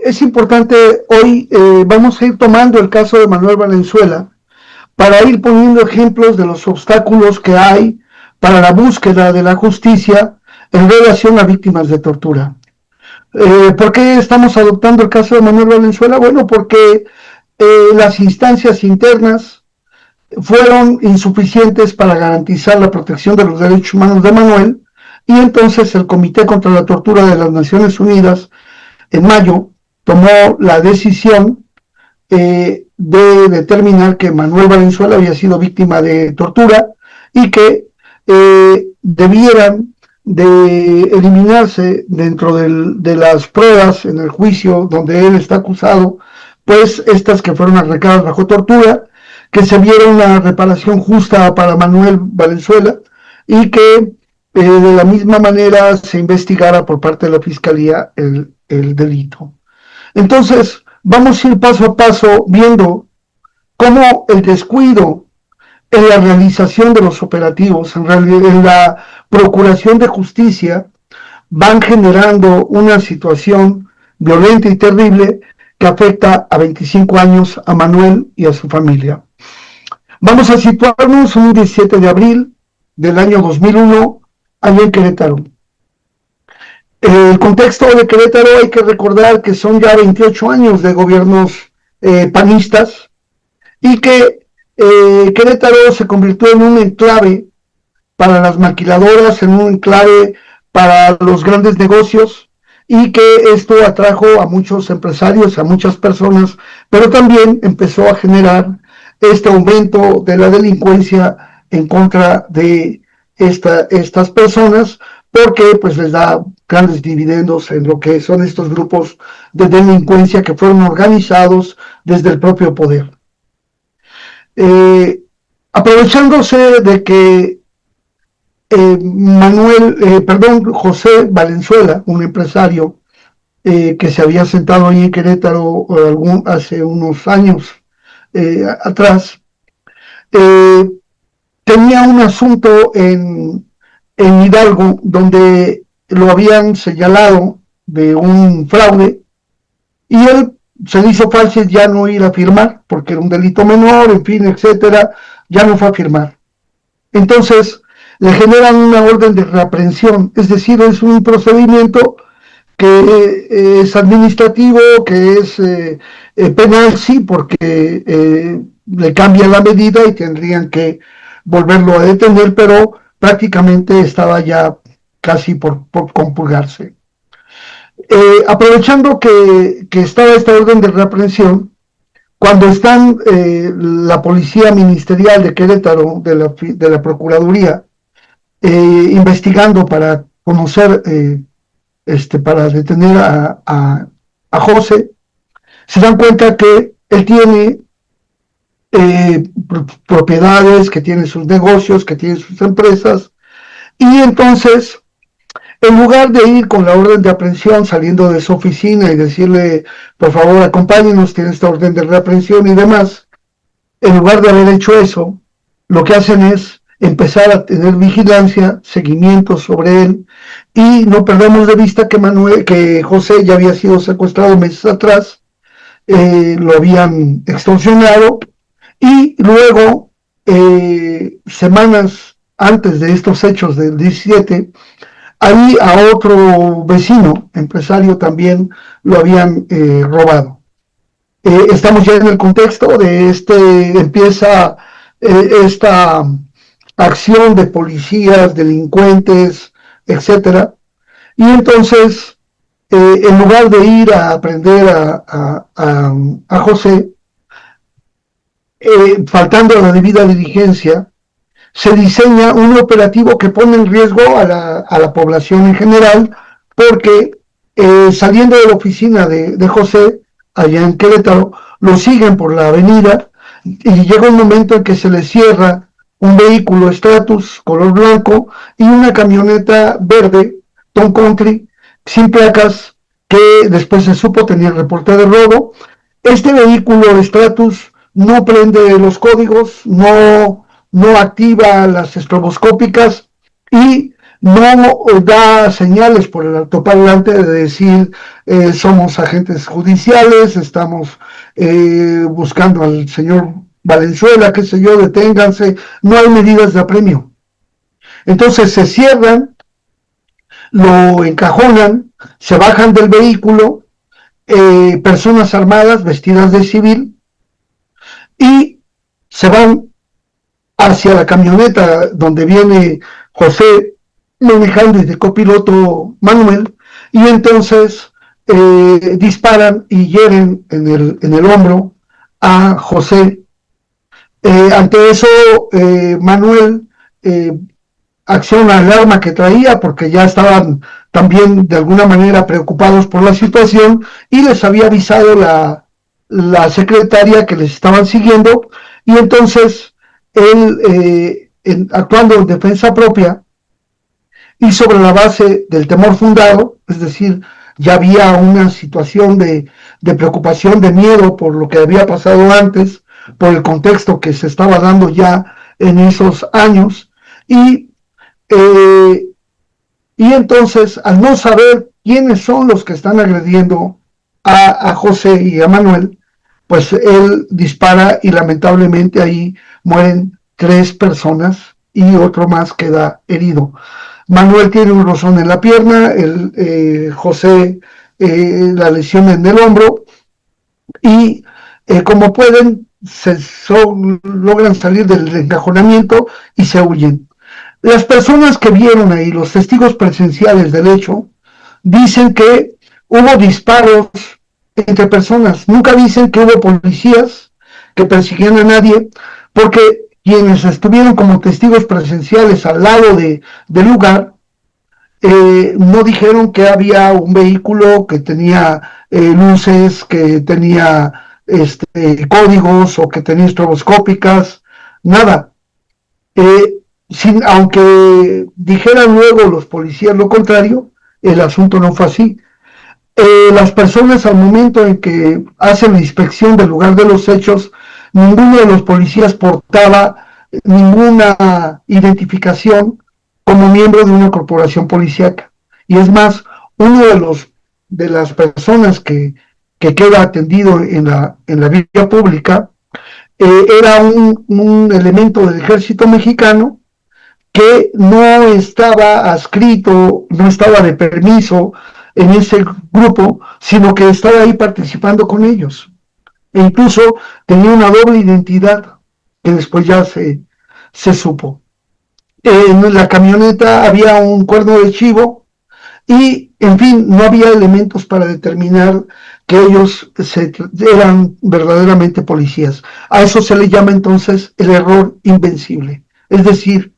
es importante hoy, vamos a ir tomando el caso de Manuel Valenzuela para ir poniendo ejemplos de los obstáculos que hay para la búsqueda de la justicia en relación a víctimas de tortura. ¿Por qué estamos adoptando el caso de Manuel Valenzuela? Bueno, porque las instancias internas fueron insuficientes para garantizar la protección de los derechos humanos de Manuel, y entonces el Comité contra la Tortura de las Naciones Unidas en mayo tomó la decisión de determinar que Manuel Valenzuela había sido víctima de tortura y que debieran de eliminarse dentro de las pruebas en el juicio donde él está acusado, pues estas que fueron arrancadas bajo tortura, que se viera una reparación justa para Manuel Valenzuela y que de la misma manera se investigara por parte de la Fiscalía el delito. Entonces, vamos a ir paso a paso viendo cómo el descuido en la realización de los operativos, en la procuración de justicia, van generando una situación violenta y terrible que afecta a 25 años a Manuel y a su familia. Vamos a situarnos un 17 de abril del año 2001, allá en Querétaro. El contexto de Querétaro, hay que recordar que son ya 28 años de gobiernos panistas y que Querétaro se convirtió en un enclave para las maquiladoras, en un enclave para los grandes negocios, y que esto atrajo a muchos empresarios, a muchas personas, pero también empezó a generar este aumento de la delincuencia en contra de estas personas, porque pues les da grandes dividendos en lo que son estos grupos de delincuencia que fueron organizados desde el propio poder. Aprovechándose de que José Valenzuela, un empresario que se había sentado ahí en Querétaro hace unos años atrás, tenía un asunto en Hidalgo donde lo habían señalado de un fraude y él se le hizo fácil ya no ir a firmar porque era un delito menor, en fin, etcétera, ya no fue a firmar. Entonces le generan una orden de reaprehensión, es decir, es un procedimiento que es administrativo, que es penal, sí, porque le cambian la medida y tendrían que volverlo a detener, pero prácticamente estaba ya casi por compurgarse. Aprovechando que estaba esta orden de reaprehensión, cuando están la policía ministerial de Querétaro, de la Procuraduría, investigando para conocer, para detener a José, se dan cuenta que él tiene propiedades, que tiene sus negocios, que tiene sus empresas, y entonces, en lugar de ir con la orden de aprehensión saliendo de su oficina y decirle, por favor, acompáñenos, tiene esta orden de reaprehensión y demás, en lugar de haber hecho eso, lo que hacen es empezar a tener vigilancia, seguimiento sobre él, y no perdamos de vista que José ya había sido secuestrado meses atrás, lo habían extorsionado, y luego, semanas antes de estos hechos del 17, ahí a otro vecino, empresario, también lo habían robado. Estamos ya en el contexto de empieza esta acción de policías, delincuentes, etcétera, y entonces, en lugar de ir a aprender a José, faltando a la debida diligencia, se diseña un operativo que pone en riesgo a la población en general, porque saliendo de la oficina de José, allá en Querétaro, lo siguen por la avenida y llega un momento en que se le cierra un vehículo Stratus color blanco y una camioneta verde Tom Country sin placas, que después se supo tenía reporte de robo. Este vehículo Stratus no prende los códigos, no activa las estroboscópicas y no da señales por el altoparlante de decir somos agentes judiciales, estamos buscando al señor Valenzuela, qué sé yo, deténganse, no hay medidas de apremio. Entonces se cierran, lo encajonan, se bajan del vehículo, personas armadas vestidas de civil y se van hacia la camioneta donde viene José manejando y de copiloto Manuel, y entonces disparan y hieren en el hombro a José. Ante eso, Manuel acciona el arma que traía porque ya estaban también de alguna manera preocupados por la situación y les había avisado la secretaria que les estaban siguiendo, y entonces él, actuando en defensa propia y sobre la base del temor fundado, es decir, ya había una situación de preocupación, de miedo por lo que había pasado antes, por el contexto que se estaba dando ya en esos años, y eh, y entonces, al no saber quiénes son los que están agrediendo a José y a Manuel, pues él dispara y lamentablemente ahí mueren 3 personas y otro más queda herido. Manuel tiene un rozón en la pierna, José la lesión en el hombro, y como pueden logran salir del encajonamiento y se huyen. Las personas que vieron ahí, los testigos presenciales del hecho, dicen que hubo disparos entre personas. Nunca dicen que hubo policías que persiguieran a nadie, porque quienes estuvieron como testigos presenciales al lado del lugar no dijeron que había un vehículo que tenía luces, que tenía códigos o que tenía estroboscópicas, nada. Aunque dijeran luego los policías lo contrario, el asunto no fue así. Las personas al momento en que hacen la inspección del lugar de los hechos, ninguno de los policías portaba ninguna identificación como miembro de una corporación policíaca. Y es más, uno de las personas que queda atendido en la vía pública era un elemento del ejército mexicano que no estaba adscrito, no estaba de permiso en ese grupo, sino que estaba ahí participando con ellos. E incluso tenía una doble identidad que después ya se supo. En la camioneta había un cuerno de chivo y, en fin, no había elementos para determinar que ellos eran verdaderamente policías. A eso se le llama entonces el error invencible. Es decir,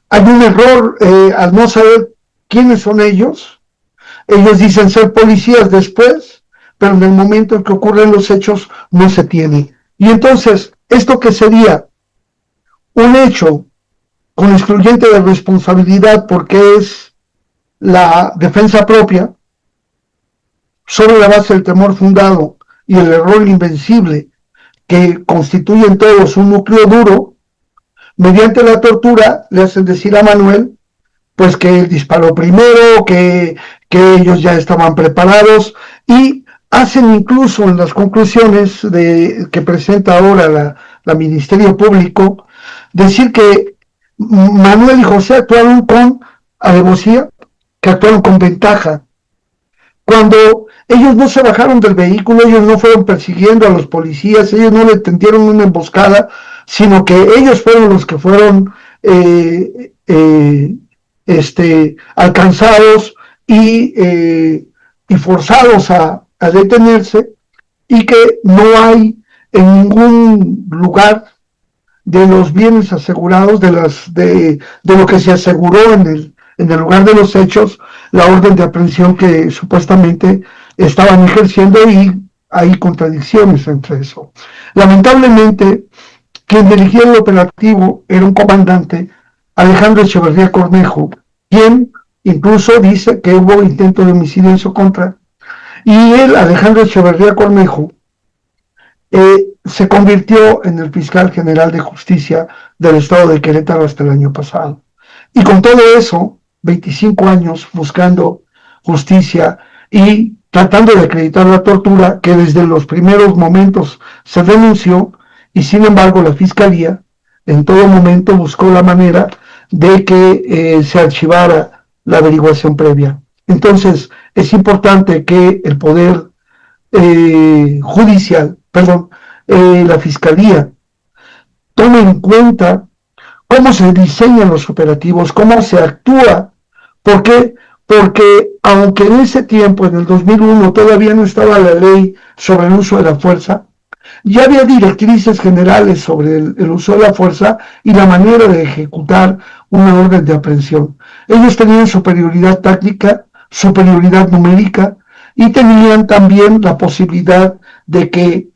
hay un error al no saber quiénes son ellos. Ellos dicen ser policías después, pero en el momento en que ocurren los hechos no se tiene. Y entonces, esto que sería un hecho con excluyente de responsabilidad porque es la defensa propia, sobre la base del temor fundado y el error invencible que constituyen todos un núcleo duro, mediante la tortura le hacen decir a Manuel pues que él disparó primero, que ellos ya estaban preparados, y hacen incluso en las conclusiones que presenta ahora la Ministerio Público, decir que Manuel y José actuaron con alevosía, que actuaron con ventaja. Cuando ellos no se bajaron del vehículo, ellos no fueron persiguiendo a los policías, ellos no le tendieron una emboscada, sino que ellos fueron los que fueron alcanzados y forzados a detenerse, y que no hay en ningún lugar de los bienes asegurados, de lo que se aseguró en el lugar de los hechos, la orden de aprehensión que supuestamente estaban ejerciendo, y hay contradicciones entre eso. Lamentablemente, quien dirigía el operativo era un comandante, Alejandro Echeverría Cornejo, quien incluso dice que hubo intento de homicidio en su contra. Y él, Alejandro Echeverría Cornejo, se convirtió en el fiscal general de justicia del estado de Querétaro hasta el año pasado. Y con todo eso, 25 años buscando justicia y tratando de acreditar la tortura que desde los primeros momentos se denunció, y sin embargo la Fiscalía en todo momento buscó la manera de que se archivara la averiguación previa. Entonces es importante que el Poder Judicial, perdón, la Fiscalía, tome en cuenta cómo se diseñan los operativos, cómo se actúa. ¿Por qué? Porque aunque en ese tiempo, en el 2001, todavía no estaba la ley sobre el uso de la fuerza, ya había directrices generales sobre el uso de la fuerza y la manera de ejecutar una orden de aprehensión. Ellos tenían superioridad táctica, superioridad numérica y tenían también la posibilidad de que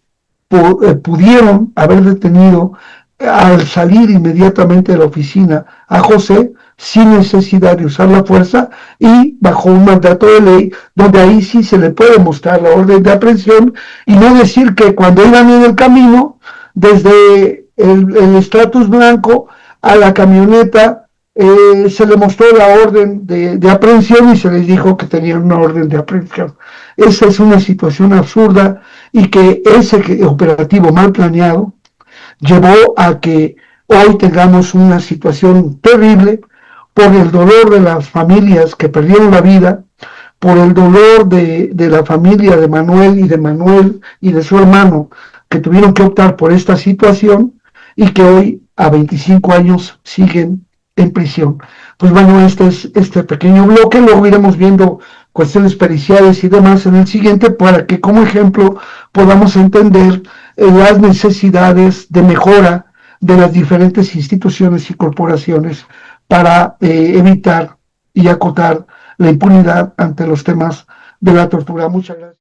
pudieron haber detenido al salir inmediatamente de la oficina a José sin necesidad de usar la fuerza y bajo un mandato de ley donde ahí sí se le puede mostrar la orden de aprehensión y no decir que cuando iban en el camino desde el estatus blanco a la camioneta se le mostró la orden de aprehensión y se les dijo que tenían una orden de aprehensión. Esa es una situación absurda y que ese operativo mal planeado llevó a que hoy tengamos una situación terrible por el dolor de las familias que perdieron la vida, por el dolor de la familia de Manuel y de su hermano que tuvieron que optar por esta situación y que hoy a 25 años siguen en prisión. Pues bueno, este es este pequeño bloque, luego iremos viendo cuestiones periciales y demás en el siguiente para que como ejemplo podamos entender las necesidades de mejora de las diferentes instituciones y corporaciones para evitar y acotar la impunidad ante los temas de la tortura. Muchas gracias.